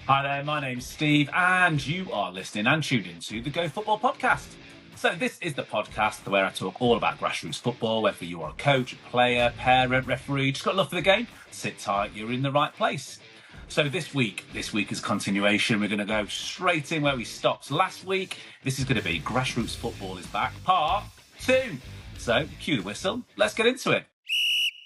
Hi there, my name's Steve, and you are listening and tuned into the Go Football podcast. So this is the podcast where I talk all about grassroots football, whether you are a coach, a player, parent, referee, just got love for the game, sit tight, you're in the right place. So this week is continuation. We're going to go straight in where we stopped last week. This is going to be Grassroots Football is Back, Part 2. So cue the whistle, let's get into it.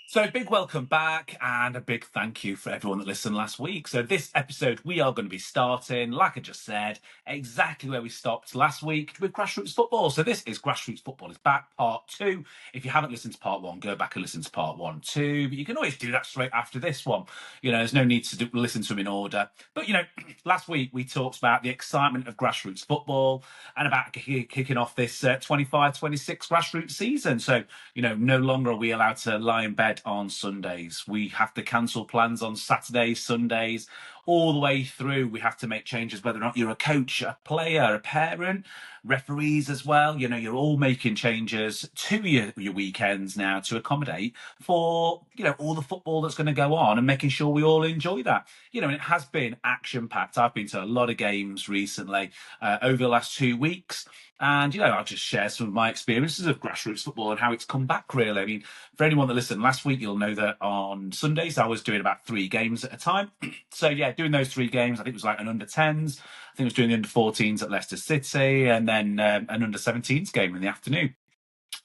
So big welcome back and a big thank you for everyone that listened last week. So this episode, we are going to be starting, like I just said, exactly where we stopped last week with Grassroots Football. So this is Grassroots Football is Back, Part 2. If you haven't listened to Part 1, go back and listen to Part 1 too. But you can always do that straight after this one. You know, there's no need to listen to them in order. But, you know, last week we talked about the excitement of Grassroots Football and about kicking off this 25-26 Grassroots season. So, you know, no longer are we allowed to lie in bed on Sundays. We have to cancel plans on Saturdays, Sundays, all the way through. We have to make changes, whether or not you're a coach, a player, a parent, referees as well. You know, you're all making changes to your weekends now to accommodate for, you know, all the football that's going to go on and making sure we all enjoy that. You know, and it has been action-packed. I've been to a lot of games recently over the last 2 weeks. And, you know, I'll just share some of my experiences of grassroots football and how it's come back, really. I mean, for anyone that listened last week, you'll know that on Sundays I was doing about 3 games at a time. So, yeah, doing those 3 games, I think it was like an under-10s. I think I was doing the under-14s at Leicester City and then an under-17s game in the afternoon.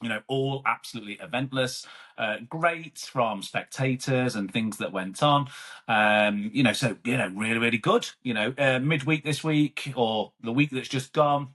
You know, all absolutely eventless, great from spectators and things that went on. You know, so, you know, really, really good. You know, midweek this week or the week that's just gone,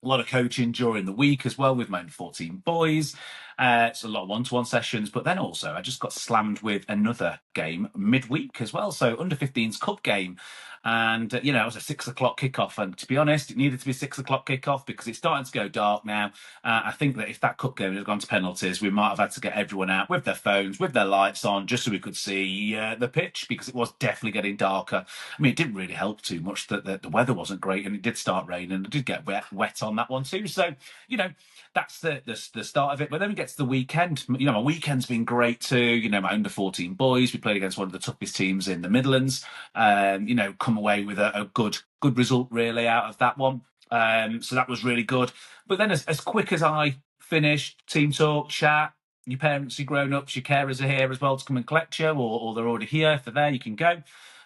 a lot of coaching during the week as well with my 14 boys. It's a lot of one-to-one sessions, but then also I just got slammed with another game midweek as well. So under 15s cup game. And, you know, it was a 6 o'clock kickoff. And to be honest, it needed to be 6 o'clock kickoff because it's starting to go dark now. I think that if that cup game had gone to penalties, we might have had to get everyone out with their phones, with their lights on, just so we could see the pitch, because it was definitely getting darker. I mean, it didn't really help too much that the weather wasn't great and it did start raining and it did get wet on that one too. So, you know, that's the start of it. But then we get to the weekend. You know, my weekend's been great too. You know, my under 14 boys, we played against one of the toughest teams in the Midlands. You know, come away with a good result really out of that one. So that was really good. But then as quick as I finished, team talk, chat, your parents, your grown-ups, your carers are here as well to come and collect you, or they're already here. If they're there, you can go.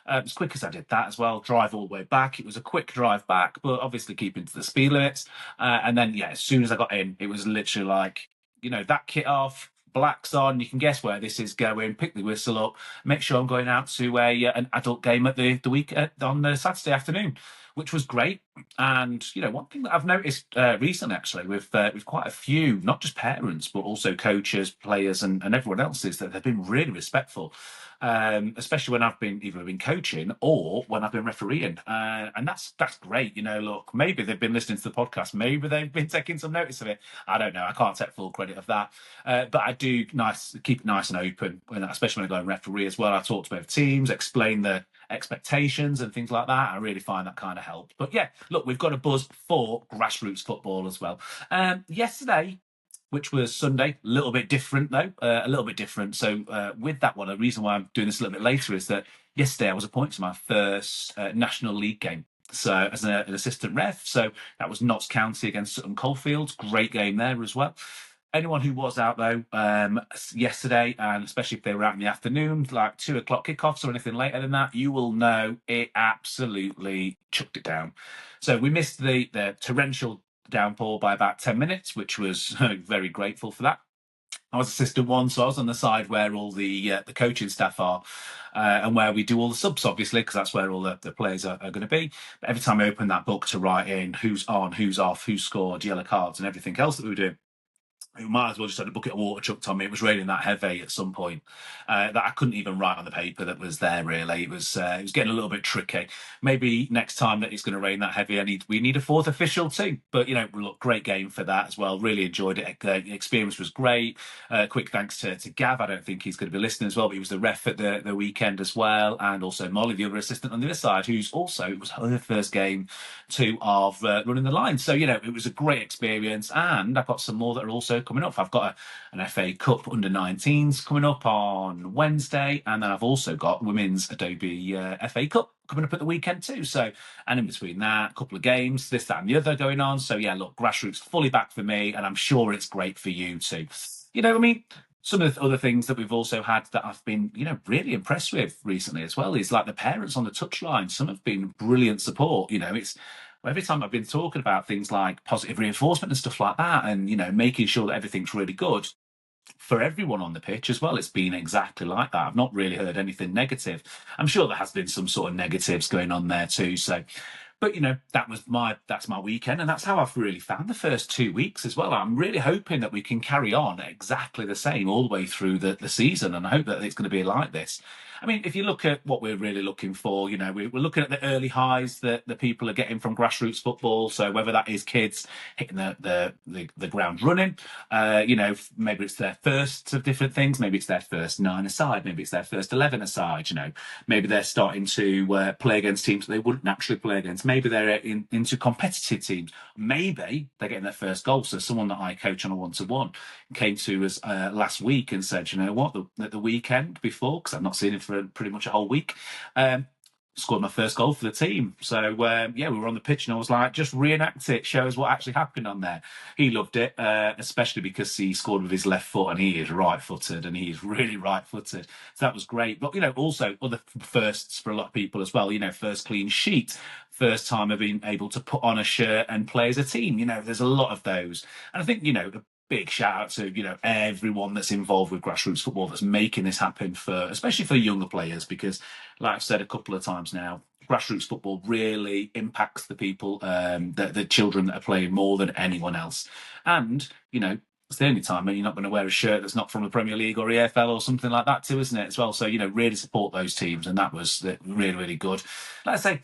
As quick as I did that as well, drive all the way back. It was a quick drive back, but obviously keeping to the speed limits. And then, yeah, as soon as I got in, it was literally like, you know, that kit off, blacks on, you can guess where this is going, pick the whistle up, make sure I'm going out to an adult game at the week on the Saturday afternoon, which was great. And, you know, one thing that I've noticed recently, actually, with quite a few, not just parents, but also coaches, players and everyone else, is that they've been really respectful. Especially when I've been either been coaching or when I've been refereeing, and that's great. You know, look, maybe they've been listening to the podcast, maybe they've been taking some notice of it. I don't know. I can't take full credit of that, but I do keep it nice and open, especially when I go and referee as well. I talk to both teams, explain the expectations and things like that. I really find that kind of helped. But yeah, look, we've got a buzz for grassroots football as well. Yesterday, which was Sunday. A little bit different, though. A little bit different. So with that one, the reason why I'm doing this a little bit later is that yesterday I was appointed to my first National League game. So as an assistant ref. So that was Notts County against Sutton Coldfield. Great game there as well. Anyone who was out, though, yesterday, and especially if they were out in the afternoon, like 2 o'clock kickoffs or anything later than that, you will know it absolutely chucked it down. So we missed the torrential downpour by about 10 minutes, which was very grateful for that. I was assistant one, so I was on the side where all the coaching staff are and where we do all the subs, obviously, because that's where all the players are going to be. But every time I open that book to write in who's on, who's off, who scored, yellow cards and everything else that we were doing, we might as well just had a bucket of water chucked on me. It was raining that heavy at some point that I couldn't even write on the paper that was there. Really, it was getting a little bit tricky. Maybe next time that it's going to rain that heavy, we need a fourth official too. But you know, look, great game for that as well. Really enjoyed it. The experience was great. Quick thanks to Gav. I don't think he's going to be listening as well, but he was the ref at the weekend as well, and also Molly, the other assistant on the other side, who's also, it was her first game too of running the line. So you know, it was a great experience, and I've got some more that are also also coming up. I've got an FA Cup under 19s coming up on Wednesday, and then I've also got Women's Adobe FA Cup coming up at the weekend too. So, and in between that, a couple of games, this, that, and the other going on. So yeah, look, Grassroots fully back for me, and I'm sure it's great for you too. I mean, some of the other things that we've also had that I've been, really impressed with recently as well is like the parents on the touchline. Some have been brilliant support. It's every time I've been talking about things like positive reinforcement and stuff like that, and making sure that everything's really good for everyone on the pitch as well. It's been exactly like that. I've not really heard anything negative. I'm sure there has been some sort of negatives going on there too. So, but that's my weekend, and that's how I've really found the first 2 weeks as well. I'm really hoping that we can carry on exactly the same all the way through the season, and I hope that it's going to be like this. I mean, if you look at what we're really looking for, we're looking at the early highs that the people are getting from grassroots football. So whether that is kids hitting the ground running, maybe it's their first of different things, maybe it's their first 9-a-side, maybe it's their first 11-a-side, maybe they're starting to play against teams that they wouldn't naturally play against. Maybe they're into competitive teams. Maybe they're getting their first goal. So someone that I coach on a one-to-one came to us last week and said, you know what, the weekend before, because I've not seen him for pretty much a whole week, scored my first goal for the team. So we were on the pitch and I was like, just reenact it, show us what actually happened on there. He loved it, especially because he scored with his left foot, and he is right-footed, and he is really right-footed. So that was great. But also other firsts for a lot of people as well. First clean sheet, first time of being able to put on a shirt and play as a team. There's a lot of those, and I think a big shout out to everyone that's involved with grassroots football that's making this happen, especially for younger players, because like I've said a couple of times now, grassroots football really impacts the people, the children that are playing more than anyone else. And it's the only time when you're not going to wear a shirt that's not from the Premier League or EFL or something like that too, isn't it, as well? So really support those teams, and that was really, really good. Like I say,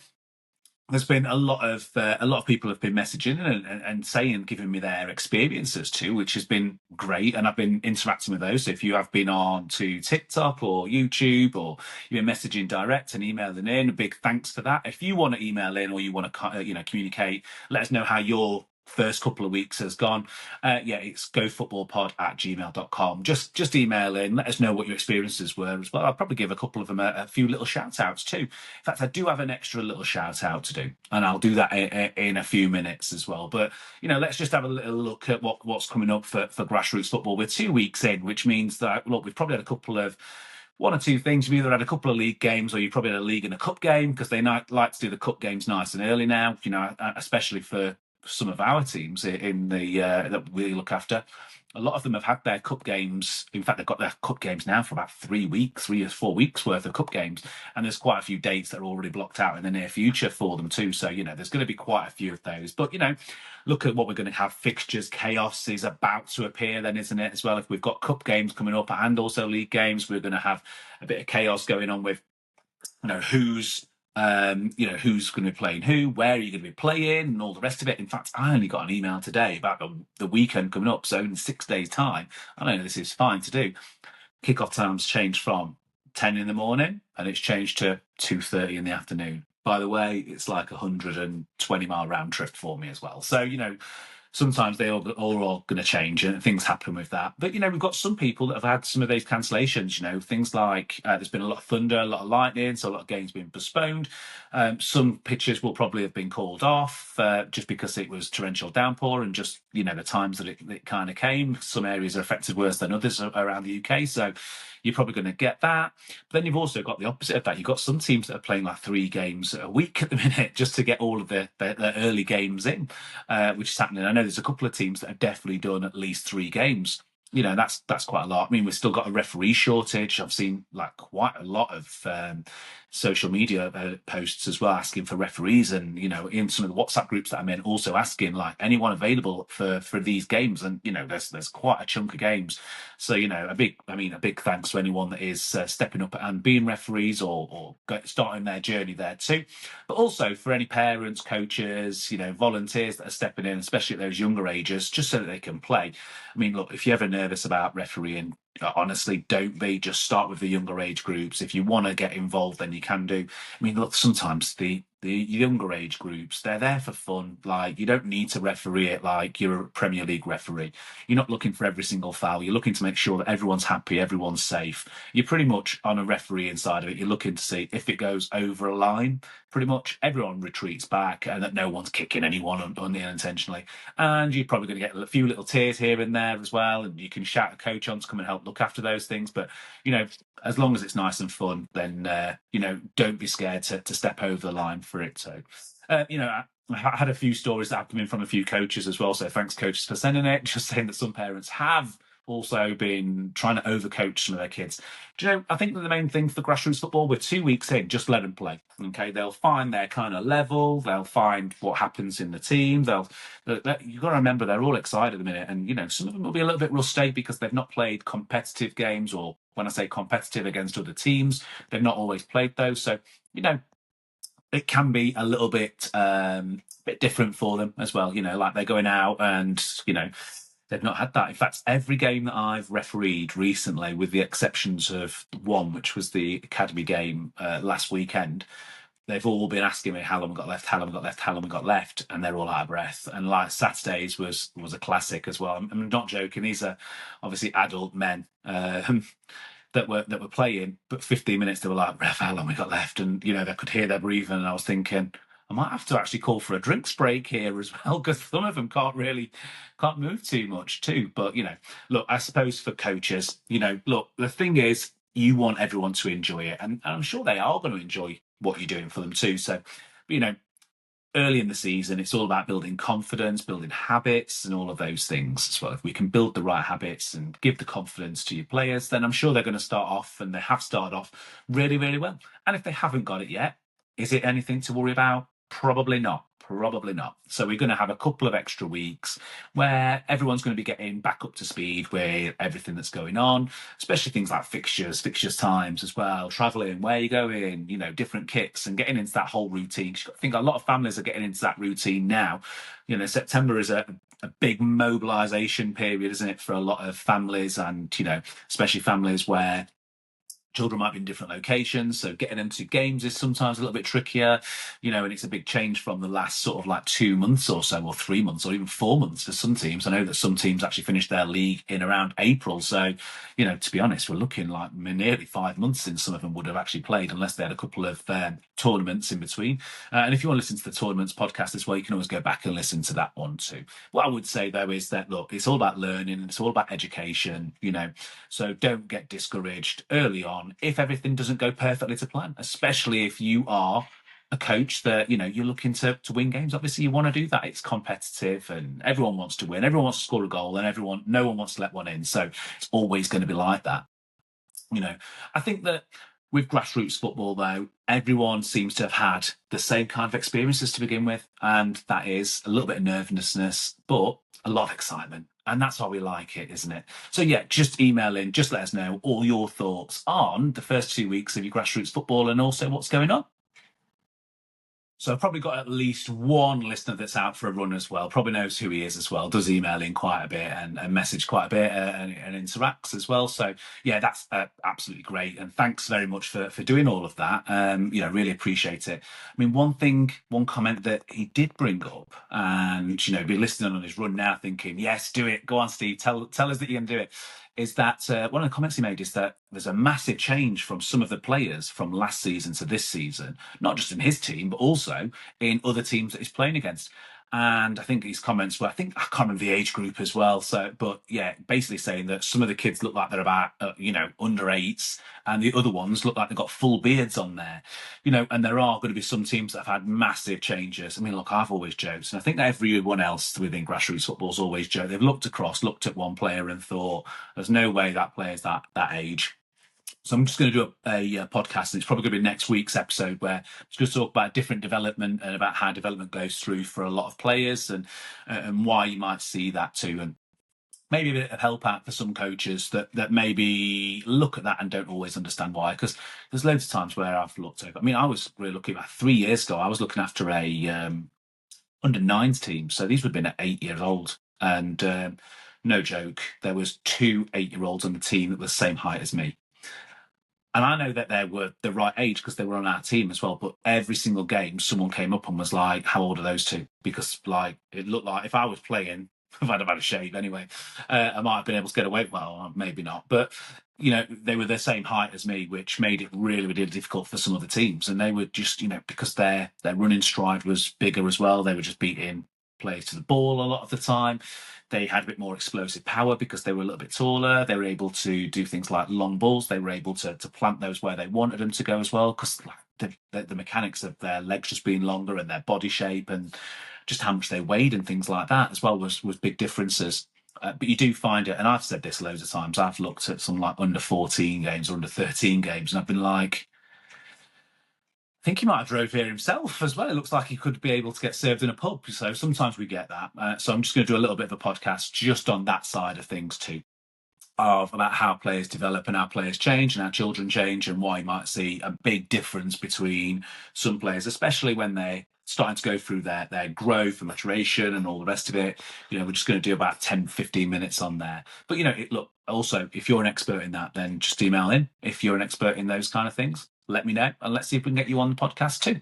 there's been a lot of people have been messaging and saying, giving me their experiences too, which has been great, and I've been interacting with those. So if you have been on to TikTok or YouTube, or you've been messaging direct and emailing in, a big thanks for that. If you want to email in, or you want to communicate, let us know how your first couple of weeks has gone. It's gofootballpod@gmail.com. Just email in, let us know what your experiences were as well. I'll probably give a couple of them a few little shout outs too. In fact, I do have an extra little shout out to do, and I'll do that in a few minutes as well. But let's just have a little look at what's coming up for grassroots football. We're 2 weeks in, which means that we've probably had a couple of one or two things. You've either had a couple of league games, or you probably had a league and a cup game, because they like to do the cup games nice and early now, especially for some of our teams in the that we look after. A lot of them have had their cup games. In fact, they've got their cup games now for about 3 or 4 weeks worth of cup games, and there's quite a few dates that are already blocked out in the near future for them too. So there's going to be quite a few of those. But look at what we're going to have. Fixtures chaos is about to appear then, isn't it, as well? If we've got cup games coming up and also league games, we're going to have a bit of chaos going on with who's who's going to be playing who, where are you going to be playing, and all the rest of it. In fact, I only got an email today about the weekend coming up. So in 6 days' time, I know this is fine to do. Kickoff times changed from 10 in the morning, and it's changed to 2:30 in the afternoon. By the way, it's like 120-mile round trip for me as well. So sometimes they all going to change, and things happen with that. But we've got some people that have had some of these cancellations. Things like there's been a lot of thunder, a lot of lightning, so a lot of games being postponed. Some pitches will probably have been called off just because it was torrential downpour, and just the times that it kind of came. Some areas are affected worse than others around the UK, so you're probably going to get that. But then you've also got the opposite of that. You've got some teams that are playing like 3 games a week at the minute, just to get all of the early games in, which is happening. I know there's a couple of teams that have definitely done at least 3 games. That's quite a lot. I mean, we've still got a referee shortage. I've seen like quite a lot of social media posts as well, asking for referees, and in some of the WhatsApp groups that I'm in, also asking like anyone available for these games. And there's quite a chunk of games. So a big thanks to anyone that is stepping up and being referees, or starting their journey there too. But also for any parents, coaches, volunteers that are stepping in, especially at those younger ages, just so that they can play. I mean, look, if you're ever nervous about refereeing, honestly, don't be. Just start with the younger age groups. If you want to get involved, then you can do. I mean, look, sometimes the the younger age groups, they're there for fun. Like, you don't need to referee it like you're a Premier League referee. You're not looking for every single foul. You're looking to make sure that everyone's happy, everyone's safe. You're pretty much on a referee inside of it. You're looking to see if it goes over a line. Pretty much everyone retreats back and that no one's kicking anyone unintentionally. And you're probably going to get a few little tears here and there as well. And you can shout a coach on to come and help look after those things. But, you know, as long as it's nice and fun, then, don't be scared to step over the line for it. So, I had a few stories that have come in from a few coaches as well. So thanks, coaches, for sending it. Just saying that some parents have also been trying to overcoach some of their kids. Do you know, I think that the main thing for grassroots football, we're 2 weeks in, just let them play. Okay, they'll find their kind of level. They'll find what happens in the team. You've got to remember they're all excited at the minute. And, some of them will be a little bit rusty because they've not played competitive games, or when I say competitive, against other teams, they've not always played those. So, it can be a little bit different for them as well. Like they're going out and, they've not had that. In fact, every game that I've refereed recently, with the exceptions of one, which was the academy game last weekend, they've all been asking me how long we got left, how long we got left, how long we got left, and they're all out of breath. And like Saturdays was a classic as well. I'm not joking. These are obviously adult men that were playing, but 15 minutes they were like, "Ref, how long we got left?" And they could hear their breathing, and I was thinking, I might have to actually call for a drinks break here as well, because some of them can't move too much too. But look, I suppose for coaches, look, the thing is, you want everyone to enjoy it, and I'm sure they are going to enjoy what you're doing for them too. So, early in the season, it's all about building confidence, building habits, and all of those things as well. If we can build the right habits and give the confidence to your players, then I'm sure they're going to start off, and they have started off really, really well. And if they haven't got it yet, is it anything to worry about? Probably not. Probably not. So we're going to have a couple of extra weeks where everyone's going to be getting back up to speed with everything that's going on, especially things like fixtures times as well, traveling, where you're going, different kits, and getting into that whole routine. I think a lot of families are getting into that routine now. September is a big mobilization period, isn't it, for a lot of families, and, especially families where children might be in different locations, so getting them to games is sometimes a little bit trickier, and it's a big change from the last sort of like 2 months or so, or 3 months, or even 4 months for some teams. I know that some teams actually finished their league in around April, so to be honest, we're looking like nearly 5 months since some of them would have actually played, unless they had a couple of tournaments in between. And if you want to listen to the tournaments podcast as well, you can always go back and listen to that one too. What I would say though is that, look, it's all about learning, it's all about education, so don't get discouraged early on if everything doesn't go perfectly to plan, especially if you are a coach that you're looking to win games. Obviously you want to do that. It's competitive and everyone wants to win, everyone wants to score a goal, and no one wants to let one in, so it's always going to be like that. I think that with grassroots football, though, everyone seems to have had the same kind of experiences to begin with, and that is a little bit of nervousness, but a lot of excitement. And that's why we like it, isn't it? So yeah, just email in, just let us know all your thoughts on the first 2 weeks of your grassroots football, and also what's going on. So I've probably got at least one listener that's out for a run as well, probably knows who he is as well, does email in quite a bit and message quite a bit, and interacts as well. So yeah, that's absolutely great. And thanks very much for doing all of that. Really appreciate it. I mean, one comment that he did bring up, and, be listening on his run now thinking, yes, do it. Go on, Steve, tell us that you can do it. Is that one of the comments he made is that there's a massive change from some of the players from last season to this season, not just in his team, but also in other teams that he's playing against. And I think his comments were, I can't remember the age group as well. So, but yeah, basically saying that some of the kids look like they're about, under eights, and the other ones look like they've got full beards on there, and there are going to be some teams that have had massive changes. I mean, look, I've always joked, and I think that everyone else within grassroots football's always joked. They've looked at one player and thought, there's no way that player's that age. So I'm just going to do a podcast, and it's probably going to be next week's episode, where I'm just going to talk about different development and about how development goes through for a lot of players, and why you might see that too, and maybe a bit of help out for some coaches that maybe look at that and don't always understand why. Because there's loads of times where I've looked over. I mean, I was really lucky. About 3 years ago, I was looking after a under nines team, so these would have been at 8 years old, and no joke, there was 2 8-year-olds on the team that were the same height as me. And I know that they were the right age because they were on our team as well. But every single game, someone came up and was like, "How old are those two?" Because like it looked like if I was playing, if I'd have had a shave anyway, I might have been able to get away. Well, maybe not, but they were the same height as me, which made it really, really difficult for some other teams. And they were just, because their running stride was bigger as well. They were just beating players to the ball a lot of the time. They had a bit more explosive power because they were a little bit taller. They were able to do things like long balls. They were able to plant those where they wanted them to go as well, because like the mechanics of their legs just being longer and their body shape and just how much they weighed and things like that as well was big differences. But you do find it, and I've said this loads of times. I've looked at some like under 14 games or under 13 games, and I've been like, I think he might have drove here himself as well. It looks like he could be able to get served in a pub. So sometimes we get that. So I'm just going to do a little bit of a podcast just on that side of things too, of about how players develop and how players change and how children change, and why you might see a big difference between some players, especially when they're starting to go through their growth and maturation and all the rest of it. We're just going to do about 10, 15 minutes on there. But, look, also, if you're an expert in that, then just email in. If you're an expert in those kind of things, let me know, and let's see if we can get you on the podcast too.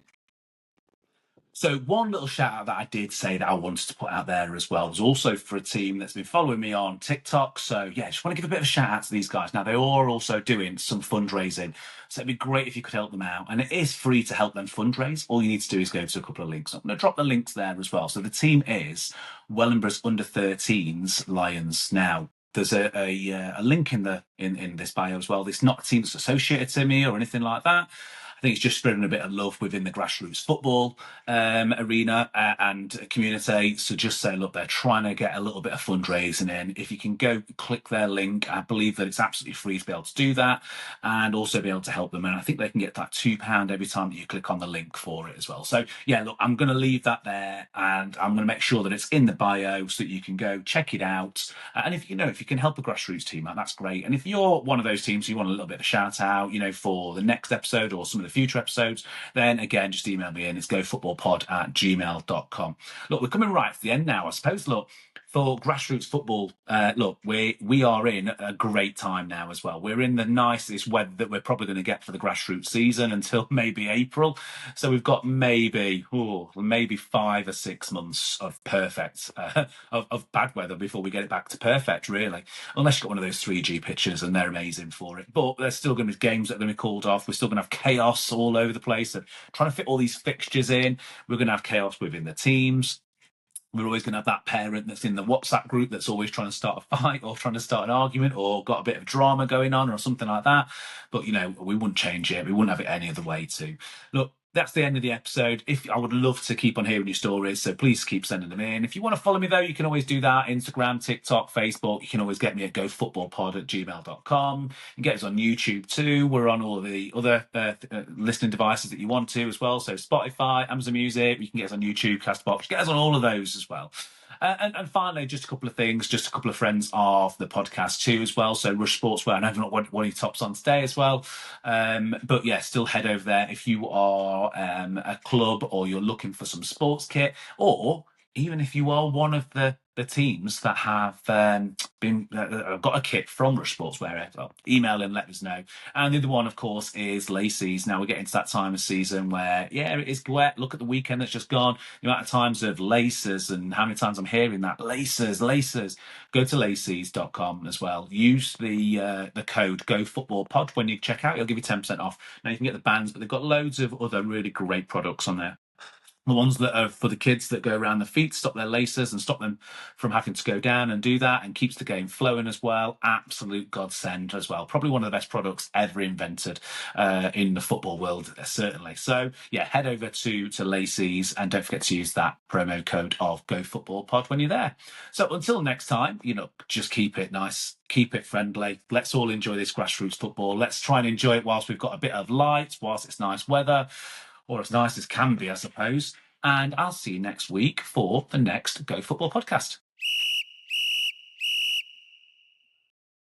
So one little shout out that I did say that I wanted to put out there as well was also for a team that's been following me on TikTok. So yeah, just want to give a bit of a shout out to these guys. Now they are also doing some fundraising, so it'd be great if you could help them out. And it is free to help them fundraise. All you need to do is go to a couple of links. I'm going to drop the links there as well. So the team is Wellingboro's under 13s Lions. Now there's a link in this bio as well. It's not a team that's associated to me or anything like that. I think it's just spreading a bit of love within the grassroots football arena and community. So just say, look, they're trying to get a little bit of fundraising in. If you can go click their link, I believe that it's absolutely free to be able to do that and also be able to help them. And I think they can get that £2 every time that you click on the link for it as well. So yeah, look, I'm going to leave that there and I'm going to make sure that it's in the bio so that you can go check it out. And if you can help a grassroots team out, that's great. And if you're one of those teams, you want a little bit of a shout out, for the next episode or some of the future episodes, then again, just email me in. It's gofootballpod@gmail.com. Look, we're coming right to the end now, I suppose. Look, for grassroots football, look, we are in a great time now as well. We're in the nicest weather that we're probably going to get for the grassroots season until maybe April. So we've got maybe 5 or 6 months of perfect, of bad weather before we get it back to perfect, really. Unless you've got one of those 3G pitches and they're amazing for it. But there's still going to be games that are going to be called off. We're still going to have chaos all over the place and trying to fit all these fixtures in. We're going to have chaos within the teams. We're always going to have that parent that's in the WhatsApp group that's always trying to start a fight or trying to start an argument or got a bit of drama going on or something like that. But, we wouldn't change it. We wouldn't have it any other way too. Look, that's the end of the episode. I would love to keep on hearing your stories, so please keep sending them in. If you want to follow me, though, you can always do that. Instagram, TikTok, Facebook. You can always get me at gofootballpod@gmail.com. You can get us on YouTube, too. We're on all of the other listening devices that you want to as well. So Spotify, Amazon Music. You can get us on YouTube, Castbox. Get us on all of those as well. And finally, just a couple of things, just a couple of friends of the podcast too as well. So Rush Sportswear, I know I've not one of your tops on today as well. But yeah, still head over there if you are a club or you're looking for some sports kit, or even if you are one of the teams that have got a kit from Rush Sportswear, well, email and let us know. And the other one, of course, is Lacey's. Now we're getting to that time of season where, yeah, it is wet. Look at the weekend that's just gone. The amount of times of laces and how many times I'm hearing that. Laces. Go to laces.com as well. Use the code GoFootballPod when you check out. It'll give you 10% off. Now you can get the bands, but they've got loads of other really great products on there. The ones that are for the kids that go around the feet, stop their laces and stop them from having to go down and do that, and keeps the game flowing as well. Absolute godsend as well. Probably one of the best products ever invented in the football world, certainly. So yeah, head over to Lacey's and don't forget to use that promo code of GoFootballPod when you're there. So until next time, just keep it nice, keep it friendly. Let's all enjoy this grassroots football. Let's try and enjoy it whilst we've got a bit of light, whilst it's nice weather, or as nice as can be, I suppose. And I'll see you next week for the next Go Football podcast.